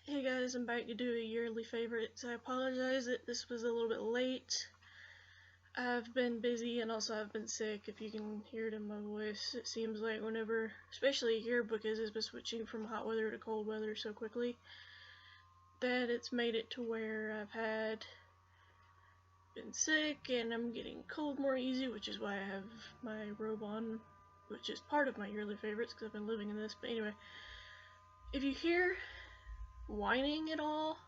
Hey guys, I'm back to do a yearly favorites. I apologize that this was a little bit late. I've been busy and also I've been sick, if you can hear it in my voice. It seems like whenever, especially here because it's been switching from hot weather to cold weather so quickly, that it's made it to where I've been sick and I'm getting cold more easy, which is why I have my robe on, which is part of my yearly favorites because I've been living in this. But anyway, if you hear whining at all,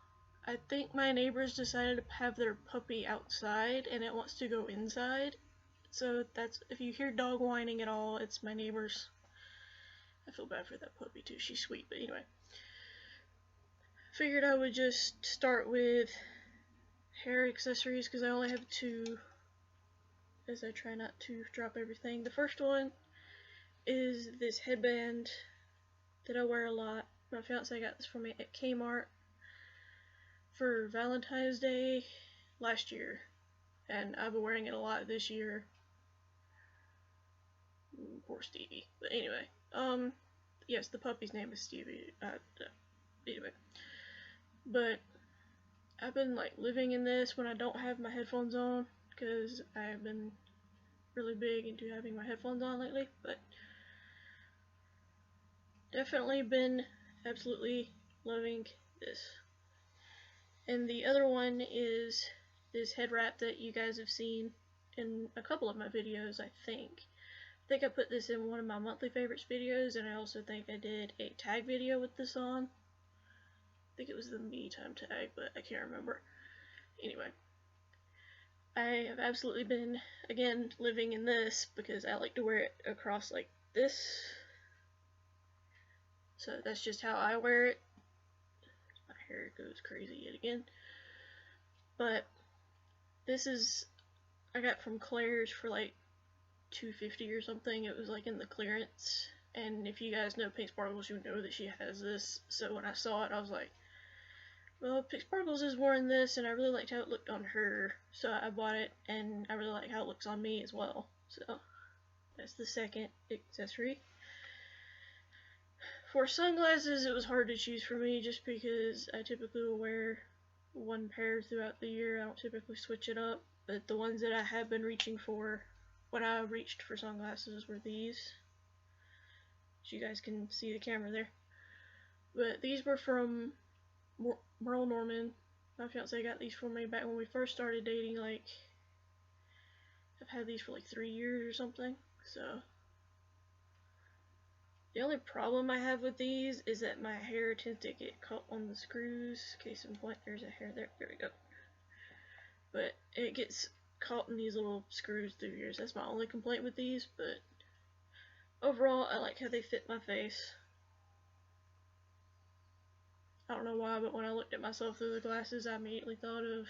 I think my neighbors decided to have their puppy outside and it wants to go inside. So that's, if you hear dog whining at all, it's my neighbors. I feel bad for that puppy too, she's sweet, but anyway. Figured I would just start with hair accessories because I only have two, as I try not to drop everything. The first one is this headband that I wear a lot. My fiance got this for me at Kmart for Valentine's Day last year, and I've been wearing it a lot this year. Poor Stevie. But anyway, yes, the puppy's name is Stevie. Anyway, but I've been like living in this when I don't have my headphones on because I have been really big into having my headphones on lately. But definitely been absolutely loving this. And the other one is this head wrap that you guys have seen in a couple of my videos, I think. I think I put this in one of my monthly favorites videos, and I also think I did a tag video with this on. I think it was the me time tag, but I can't remember. Anyway, I have absolutely been, again, living in this because I like to wear it across like this. So that's just how I wear it. My hair goes crazy yet again. But this is, I got from Claire's for like $2.50 or something. It was like in the clearance. And if you guys know Pink Sparkles, you know that she has this. So when I saw it, I was like, well, Pink Sparkles has worn this, and I really liked how it looked on her. So I bought it, and I really like how it looks on me as well. So that's the second accessory. For sunglasses, it was hard to choose for me just because I typically will wear one pair throughout the year. I don't typically switch it up, but the ones that I have been reaching for when I reached for sunglasses were these. So you guys can see the camera there. But these were from Merle Norman. My fiance got these for me back when we first started dating. Like, I've had these for like 3 years or something. So the only problem I have with these is that my hair tends to get caught on the screws. Case in point, there's a hair there. There we go. But it gets caught in these little screws through here. So that's my only complaint with these. But overall, I like how they fit my face. I don't know why, but when I looked at myself through the glasses, I immediately thought of,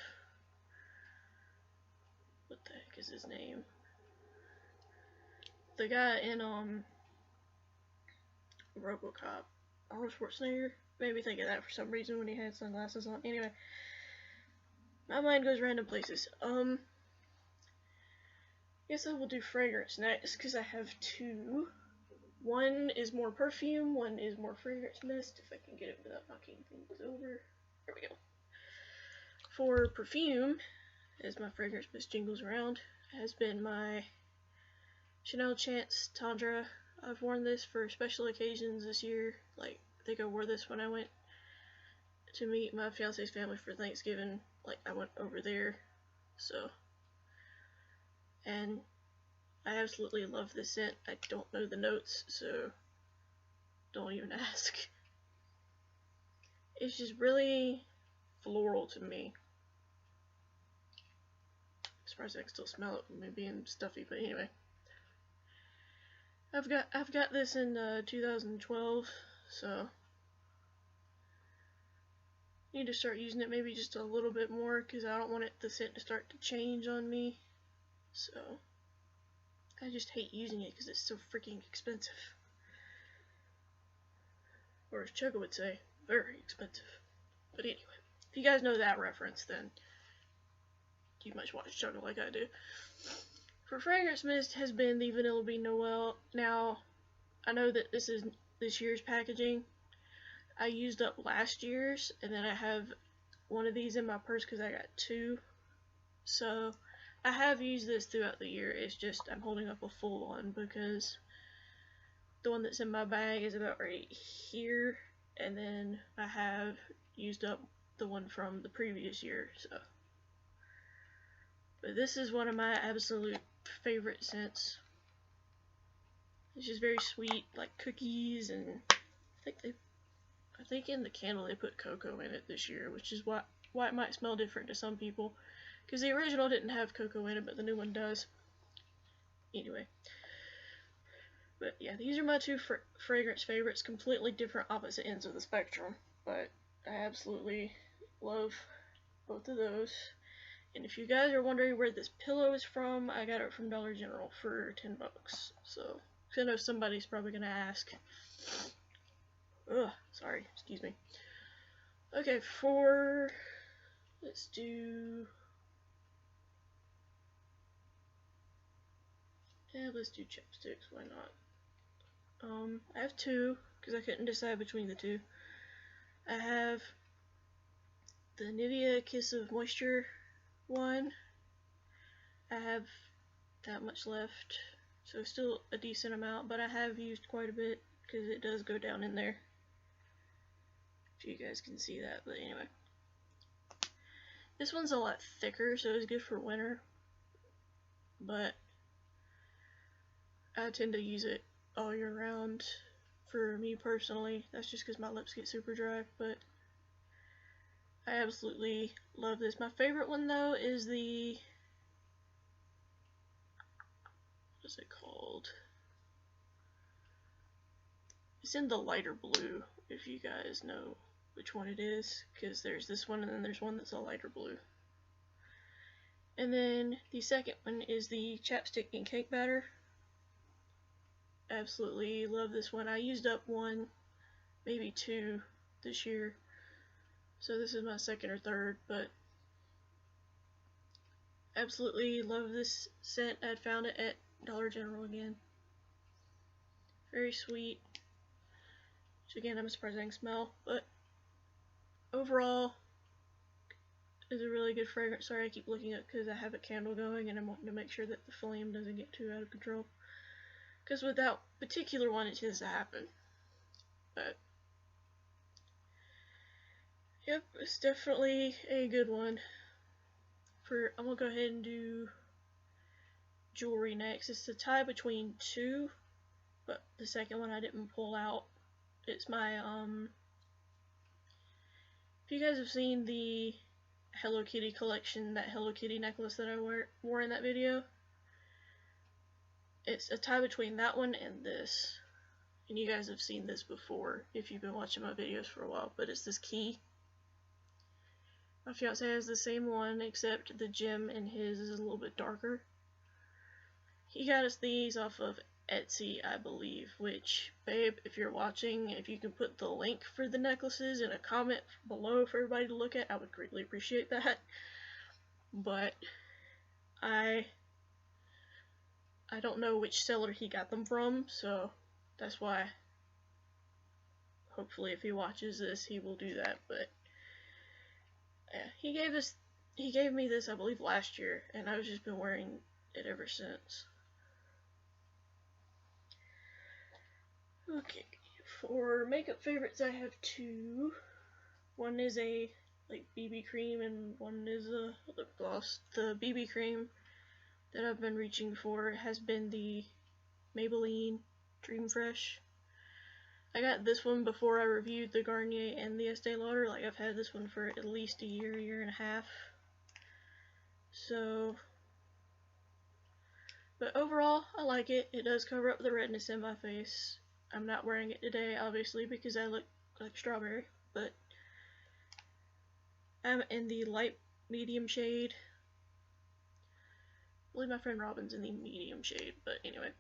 what the heck is his name? The guy in RoboCop, Arnold Schwarzenegger. Made me think of that for some reason when he had sunglasses on. Anyway, my mind goes random places. Guess I will do fragrance next because I have two. One is more perfume, one is more fragrance mist, if I can get it without knocking things over. There we go. For perfume, as my fragrance mist jingles around, has been my Chanel Chance Tundra. I've worn this for special occasions this year. Like, I think I wore this when I went to meet my fiance's family for Thanksgiving. Like, I went over there, so. And I absolutely love this scent. I don't know the notes, so don't even ask. It's just really floral to me. I'm surprised I can still smell it with me being stuffy, but anyway. I've got this in 2012, so need to start using it maybe just a little bit more because I don't want the scent to start to change on me. So I just hate using it because it's so freaking expensive. Or as Chugga would say, very expensive. But anyway, if you guys know that reference, then you must watch Chugga like I do. For fragrance mist has been the Vanilla Bean Noel. Now, I know that this is this year's packaging. I used up last year's, and then I have one of these in my purse because I got two. So I have used this throughout the year. It's just I'm holding up a full one because the one that's in my bag is about right here, and then I have used up the one from the previous year. So, but this is one of my absolute favorite scents. It's just very sweet, like cookies, and I think in the candle they put cocoa in it this year, which is why it might smell different to some people, because the original didn't have cocoa in it, but the new one does. Anyway, but yeah, these are my two fragrance favorites, completely different opposite ends of the spectrum, but I absolutely love both of those. And if you guys are wondering where this pillow is from, I got it from Dollar General for $10. So, I know somebody's probably gonna ask. Ugh, sorry, excuse me. Okay, let's do chapsticks, why not? I have two, because I couldn't decide between the two. I have the Nivea Kiss of Moisture one. I have that much left, so still a decent amount, but I have used quite a bit, because it does go down in there. If you guys can see that, but anyway. This one's a lot thicker, so it's good for winter, but I tend to use it all year round for me personally. That's just because my lips get super dry, but I absolutely love this. My favorite one though is the, what is it called? It's in the lighter blue, if you guys know which one it is, because there's this one and then there's one that's a lighter blue. And then the second one is the chapstick and cake batter. Absolutely love this one. I used up one, maybe two this year, so this is my second or third, but absolutely love this scent. I found it at Dollar General again. Very sweet, which again I'm surprised I can smell, but overall is a really good fragrance. Sorry I keep looking up because I have a candle going and I'm wanting to make sure that the flame doesn't get too out of control, because with that particular one it tends to happen. But yep, it's definitely a good one. I'm gonna go ahead and do jewelry next. It's a tie between two, but the second one I didn't pull out. It's my if you guys have seen the Hello Kitty collection, that Hello Kitty necklace that I wore in that video, it's a tie between that one and this. And you guys have seen this before if you've been watching my videos for a while, but it's this key. My fiance has the same one, except the gem in his is a little bit darker. He got us these off of Etsy, I believe, which, babe, if you're watching, if you can put the link for the necklaces in a comment below for everybody to look at, I would greatly appreciate that. But I don't know which seller he got them from, so that's why hopefully if he watches this he will do that. But yeah, he gave me this I believe last year, and I've just been wearing it ever since. Okay, for makeup favorites I have two. One is a like BB cream and one is a lip gloss. The BB cream that I've been reaching for has been the Maybelline Dream Fresh. I got this one before I reviewed the Garnier and the Estee Lauder. Like, I've had this one for at least a year and a half. So, but overall, I like it. It does cover up the redness in my face. I'm not wearing it today, obviously, because I look like strawberry, but I'm in the light medium shade. I believe my friend Robin's in the medium shade, but anyway.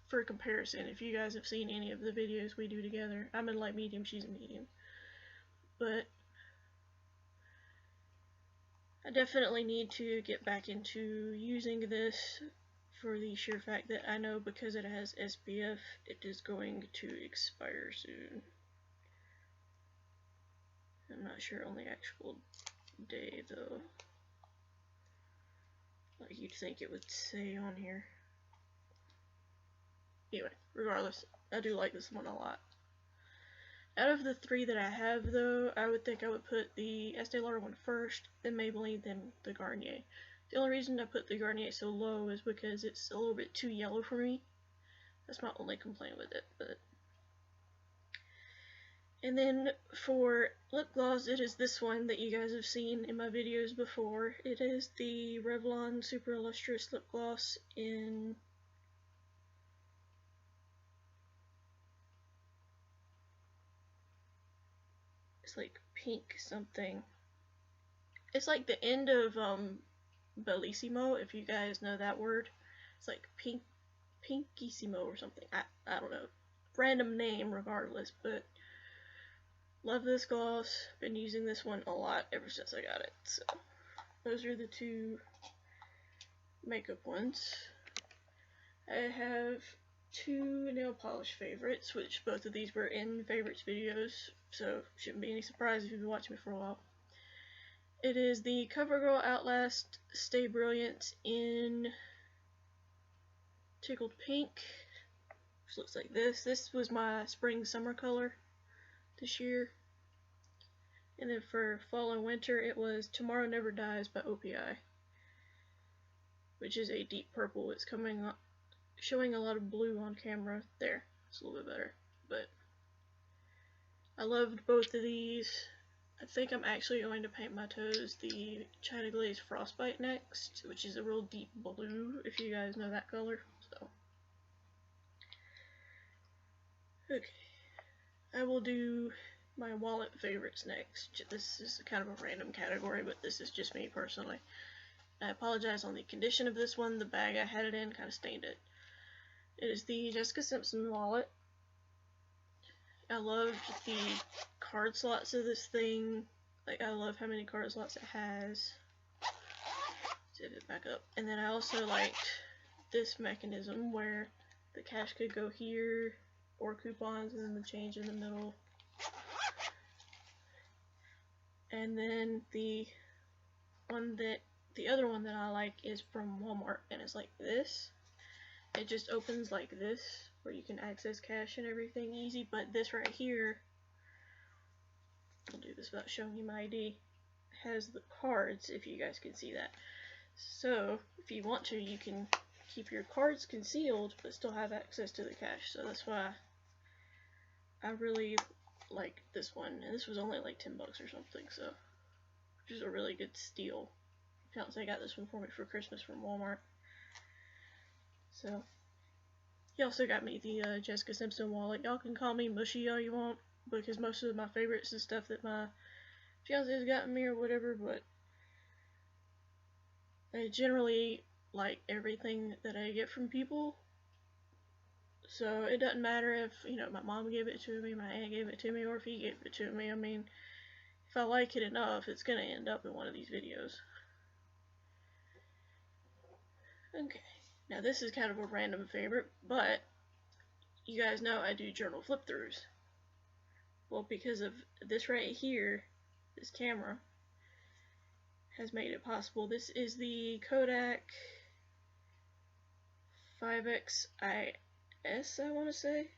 For comparison, if you guys have seen any of the videos we do together, I'm in light medium, she's in medium. But I definitely need to get back into using this for the sheer fact that I know because it has SPF, it is going to expire soon. I'm not sure on the actual day though. Like you'd think it would say on here. Anyway, regardless, I do like this one a lot. Out of the three that I have though, I would think I would put the Estee Lauder one first, then Maybelline, then the Garnier. The only reason I put the Garnier so low is because it's a little bit too yellow for me. That's my only complaint with it. But and then for lip gloss, it is this one that you guys have seen in my videos before. It is the Revlon Super Illustrious Lip Gloss in it's like pink something. It's like the end of Bellissimo, if you guys know that word. It's like Pinkissimo or something. I don't know. Random name regardless, but love this gloss. Been using this one a lot ever since I got it. So those are the two makeup ones. I have two nail polish favorites, which both of these were in favorites videos, so shouldn't be any surprise if you've been watching me for a while. It is the CoverGirl Outlast Stay Brilliant in Tickled Pink, which looks like this. This was my spring summer color this year. And then for fall and winter, it was Tomorrow Never Dies by OPI, which is a deep purple. It's coming up, showing a lot of blue on camera. There, it's a little bit better. But I loved both of these. I think I'm actually going to paint my toes the China Glaze Frostbite next, which is a real deep blue, if you guys know that color. So, okay, I will do my wallet favorites next. This is kind of a random category, but this is just me personally. I apologize on the condition of this one. The bag I had it in kind of stained it. It is the Jessica Simpson wallet. I loved the card slots of this thing. Like, I love how many card slots it has. Zip it back up. And then I also liked this mechanism where the cash could go here, or coupons, and then the change in the middle. And then the other one that I like is from Walmart, and it's like this. It just opens like this, where you can access cash and everything easy, but this right here, I'll do this without showing you my ID, has the cards, if you guys can see that. So, if you want to, you can keep your cards concealed, but still have access to the cash, so that's why I really like this one, and this was only like 10 bucks or something, so, which is a really good steal. Fiance got this one for me for Christmas from Walmart. So, he also got me the Jessica Simpson wallet. Y'all can call me mushy all you want, because most of my favorites is stuff that my fiance has gotten me or whatever, but I generally like everything that I get from people. So it doesn't matter if, you know, my mom gave it to me, my aunt gave it to me, or if he gave it to me. I mean, if I like it enough, it's going to end up in one of these videos. Okay, now this is kind of a random favorite, but you guys know I do journal flip-throughs. Well, because of this right here, this camera has made it possible. This is the Kodak 5XIS, I want to say.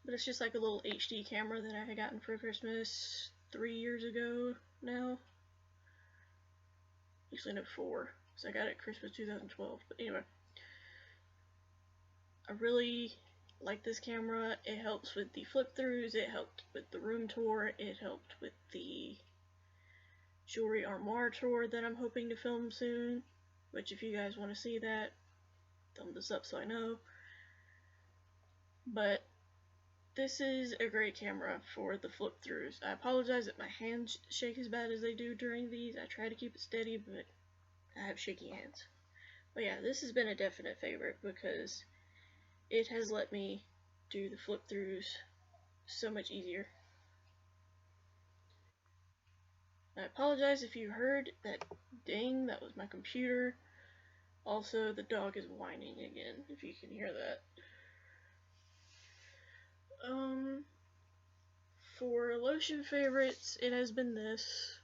But it's just like a little HD camera that I had gotten for Christmas 3 years ago now. Actually, no, 4. So I got it Christmas 2012. But anyway, I really like this camera. It helps with the flip-throughs. It helped with the room tour. It helped with the jewelry armoire tour that I'm hoping to film soon. Which, if you guys want to see that, thumb this up so I know. But this is a great camera for the flip-throughs. I apologize that my hands shake as bad as they do during these. I try to keep it steady, but I have shaky hands. But yeah, this has been a definite favorite because it has let me do the flip-throughs so much easier. I apologize if you heard that ding, that was my computer. Also, the dog is whining again, if you can hear that. shoe favorites, it has been this.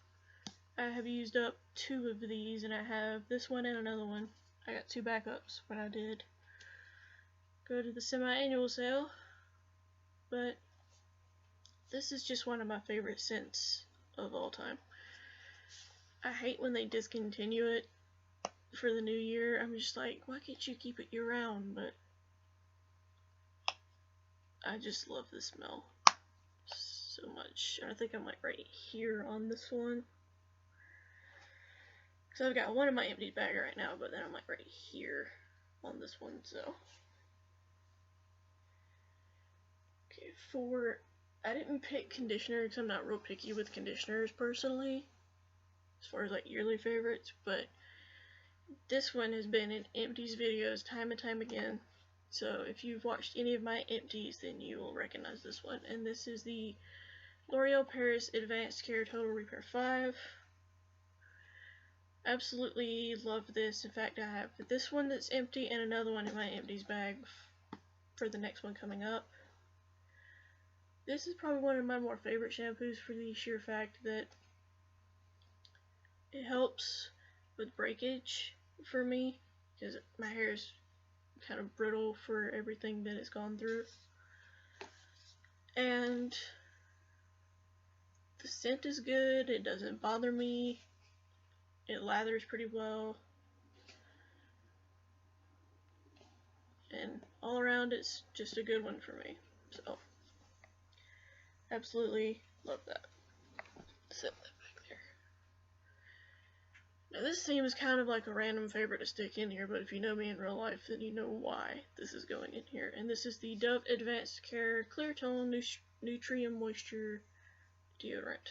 I have used up 2 of these, and I have this one and another one. I got 2 backups when I did go to the semi-annual sale, but this is just one of my favorite scents of all time. I hate when they discontinue it for the new year. I'm just like, why can't you keep it year round? But I just love the smell so much. I think I'm like right here on this one. So I've got one in my empty bag right now, but then I'm like right here on this one, so. Okay, I didn't pick conditioner because I'm not real picky with conditioners personally, as far as like yearly favorites, but this one has been in empties videos time and time again. So if you've watched any of my empties, then you will recognize this one. And this is the L'Oreal Paris Advanced Care Total Repair 5. Absolutely love this. In fact, I have this one that's empty and another one in my empties bag for the next one coming up. This is probably one of my more favorite shampoos for the sheer fact that it helps with breakage for me, because my hair is kind of brittle for everything that it's gone through. And the scent is good, it doesn't bother me, it lathers pretty well, and all around it's just a good one for me. So absolutely love that. Set that back there. Now this seems kind of like a random favorite to stick in here, but if you know me in real life, then you know why this is going in here. And this is the Dove Advanced Care Clear Tone Nutrient Moisture Deodorant.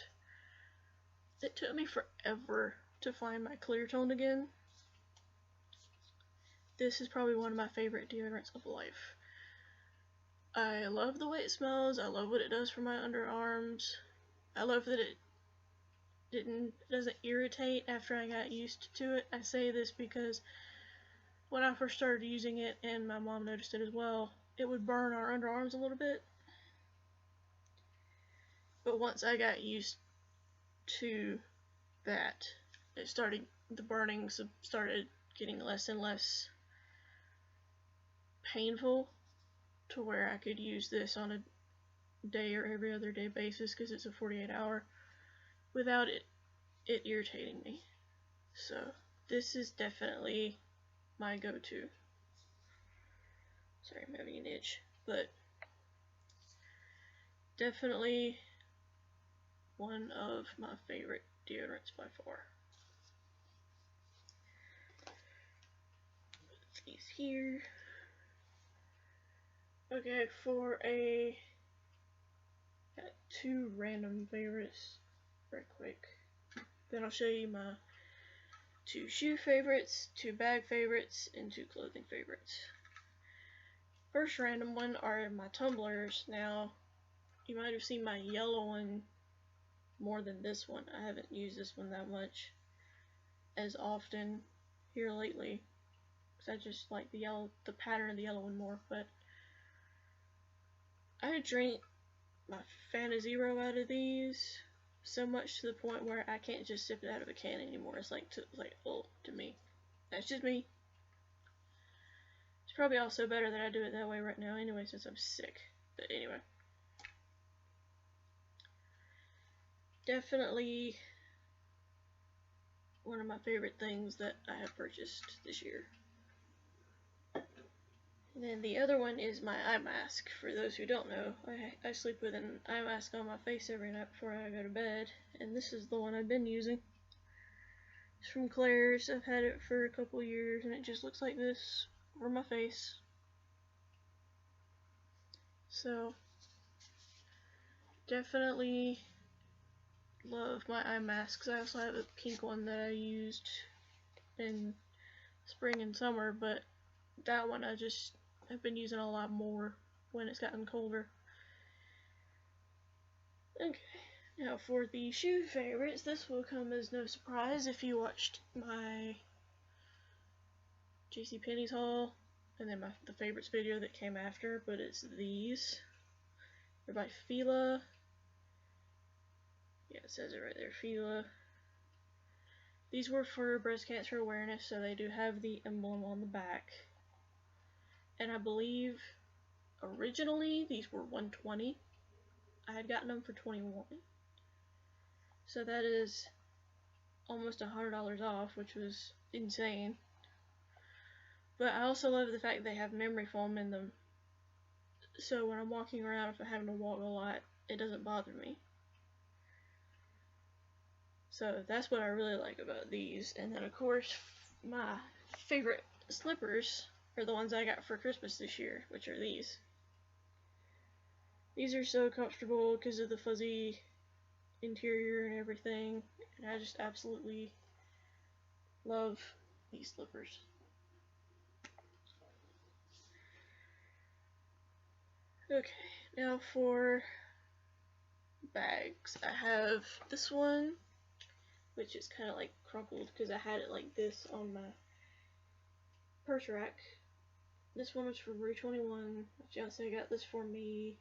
It took me forever to find my clear tone again. This is probably one of my favorite deodorants of life. I love the way it smells. I love what it does for my underarms. I love that it doesn't irritate after I got used to it. I say this because when I first started using it, and my mom noticed it as well, it would burn our underarms a little bit. But once I got used to that, the burning started getting less and less painful, to where I could use this on a day or every other day basis, because it's a 48-hour, without it irritating me. So this is definitely my go-to. Sorry, I'm having an itch, but definitely one of my favorite deodorants by far. Put these here. Okay, got 2 random favorites right quick. Then I'll show you my 2 shoe favorites, 2 bag favorites, and 2 clothing favorites. First random one are my tumblers. Now, you might have seen my yellow one more than this one. I haven't used this one that much as often here lately, because I just like the pattern of the yellow one more. But I drink my Fanta Zero out of these so much to the point where I can't just sip it out of a can anymore. It's like to me. That's just me. It's probably also better that I do it that way right now anyway, since I'm sick. But anyway. Definitely one of my favorite things that I have purchased this year. And then the other one is my eye mask. For those who don't know, I sleep with an eye mask on my face every night before I go to bed, and this is the one I've been using. It's from Claire's. I've had it for a couple years, and it just looks like this over my face. So definitely love my eye masks. I also have a pink one that I used in spring and summer, but that one I've been using a lot more when it's gotten colder. Okay, now for the shoe favorites, this will come as no surprise if you watched my JCPenney's haul, and then the favorites video that came after, but it's these. They're by Fila. Yeah, it says it right there, Fila. These were for breast cancer awareness, so they do have the emblem on the back. And I believe originally these were $120. I had gotten them for $21. So that is almost $100 off, which was insane. But I also love the fact they have memory foam in them. So when I'm walking around, if I'm having to walk a lot, it doesn't bother me. So that's what I really like about these. And then of course, my favorite slippers are the ones I got for Christmas this year, which are these. These are so comfortable because of the fuzzy interior and everything, and I just absolutely love these slippers. Okay, now for bags. I have this one, which is kind of like crumpled because I had it like this on my purse rack. This one was from Rue 21. My fiance got this for me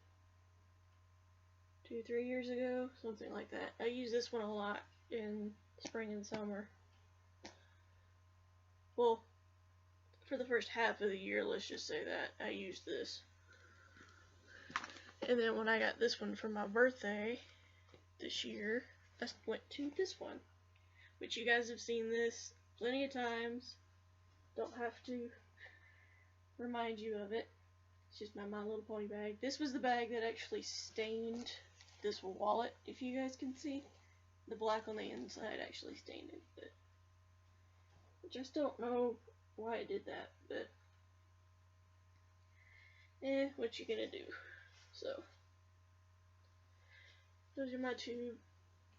2-3 years ago, something like that. I use this one a lot in spring and summer. Well, for the first half of the year, let's just say that I used this. And then when I got this one for my birthday this year, I went to this one, which you guys have seen this plenty of times. Don't have to remind you of it. It's just my My Little Pony bag. This was the bag that actually stained this wallet, if you guys can see. The black on the inside actually stained it, but I just don't know why I did that, but what you gonna do? So those are my two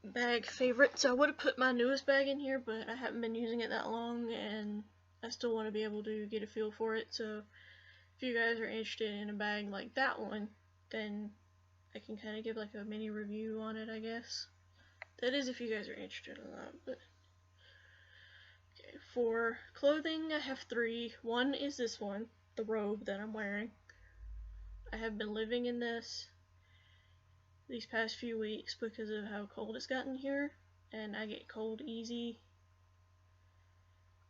bag favorites. I would have put my newest bag in here, but I haven't been using it that long, and I still want to be able to get a feel for it. So if you guys are interested in a bag like that one, then I can kind of give like a mini review on it, I guess. That is if you guys are interested in that. But okay, for clothing, I have 3. One is this one, the robe that I'm wearing. I have been living in this these past few weeks because of how cold it's gotten here, and I get cold easy,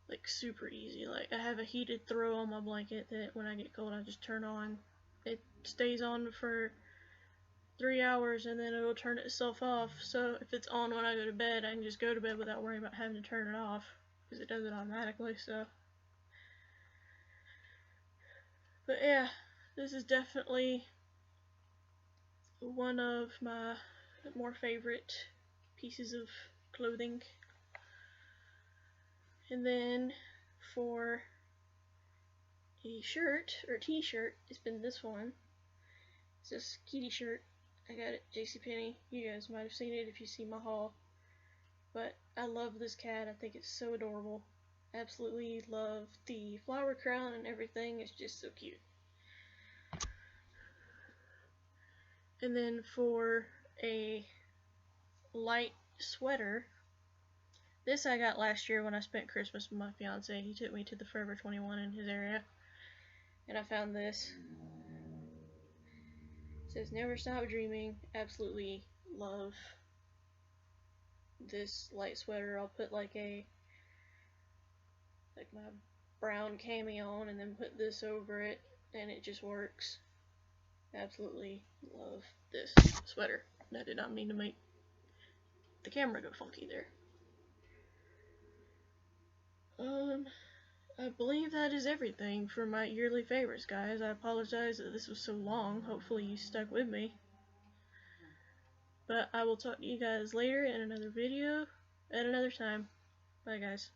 like super easy. Like, I have a heated throw on my blanket that when I get cold I just turn on. It stays on for 3 hours and then it'll turn itself off, so if it's on when I go to bed, I can just go to bed without worrying about having to turn it off because it does it automatically. So but yeah, this is definitely one of my more favorite pieces of clothing. And then for a shirt or t-shirt, it's been this one. It's this kitty shirt. I got it at JCPenney. You guys might have seen it if you see my haul. But I love this cat. I think it's so adorable. Absolutely love the flower crown and everything. It's just so cute. And then for a light sweater, this I got last year when I spent Christmas with my fiance. He took me to the Forever 21 in his area, and I found this. It says Never Stop Dreaming. Absolutely love this light sweater. I'll put like my brown cami on and then put this over it, and it just works. Absolutely love this sweater. I did not mean to make the camera go funky there. I believe that is everything for my yearly favorites, guys. I apologize that this was so long. Hopefully you stuck with me. But I will talk to you guys later in another video at another time. Bye, guys.